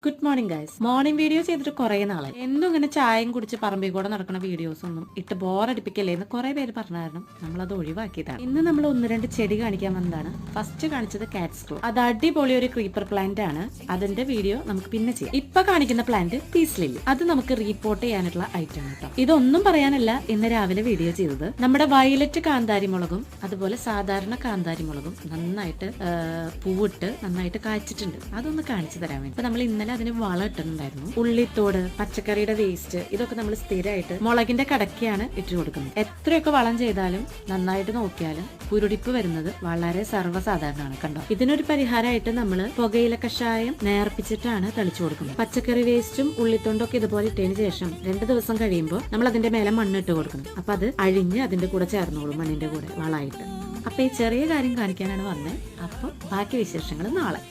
Good morning guys. Morning video ചെയ്തിട്ട് കുറെ നാളായി. എന്നും ഇങ്ങനെ ചായയും കുടിച്ച് പറമ്പിൽ കൂടെ നടക്കുന്ന വീഡിയോസ് ഒന്നും ഇട്ട് ബോറടിപ്പിക്കല്ലേ എന്ന് കുറെ പേര് പറഞ്ഞായിരുന്നു. നമ്മളത് ഒഴിവാക്കിയതാണ്. ഇന്ന് നമ്മൾ ഒന്ന് രണ്ട് ചെടി കാണിക്കാൻ വന്നതാണ്. ഫസ്റ്റ് കാണിച്ചത് കാറ്റ്സ് ക്ലോ. അത് അടിപൊളി ഒരു ക്രീപ്പർ പ്ലാന്റ് ആണ്. അതിന്റെ വീഡിയോ നമുക്ക് പിന്നെ ചെയ്യാം. ഇപ്പൊ കാണിക്കുന്ന പ്ലാന്റ് പീസ് ലില്ലി. അത് നമുക്ക് റീപോർട്ട് ചെയ്യാനുള്ള ഐറ്റം കേട്ടോ. ഇതൊന്നും പറയാനല്ല ഇന്ന് രാവിലെ വീഡിയോ ചെയ്തത്. നമ്മുടെ വയലറ്റ് കാന്താരി മുളകും അതുപോലെ സാധാരണ കാന്താരി മുളകും നന്നായിട്ട് പൂവിട്ട് നന്നായിട്ട് കായ്ച്ചിട്ടുണ്ട്. അതൊന്ന് കാണിച്ചു തരാൻ വേണ്ടി നമ്മൾ ഇന്നലെ അതിന് വളം ഇട്ടിട്ടുണ്ടായിരുന്നു. ഉള്ളിത്തോട്, പച്ചക്കറിയുടെ വേസ്റ്റ്, ഇതൊക്കെ നമ്മൾ സ്ഥിരമായിട്ട് മുളകിന്റെ കടക്കയാണ് ഇട്ട് കൊടുക്കുന്നത്. എത്രയൊക്കെ വളം ചെയ്താലും നന്നായിട്ട് നോക്കിയാലും കുരുടിപ്പ് വരുന്നത് വളരെ സർവ്വസാധാരണമാണ്. കണ്ടോ, ഇതിനൊരു പരിഹാരമായിട്ട് നമ്മൾ പുകയില കഷായം നേർപ്പിച്ചിട്ടാണ് തളിച്ചു കൊടുക്കുന്നത്. പച്ചക്കറി വേസ്റ്റും ഉള്ളിത്തോണ്ടും ഒക്കെ ഇതുപോലെ ഇട്ടതിന് ശേഷം 2 ദിവസം കഴിയുമ്പോൾ നമ്മൾ അതിന്റെ മേലെ മണ്ണിട്ട് കൊടുക്കണം. അപ്പൊ അത് അഴിഞ്ഞ് അതിന്റെ കൂടെ ചേർന്നോളും, മണ്ണിന്റെ കൂടെ വളമായിട്ട്. അപ്പൊ ഈ ചെറിയ കാര്യം കാണിക്കാനാണ് വന്നത്. അപ്പൊ ബാക്കി വിശേഷങ്ങൾ നാളെ.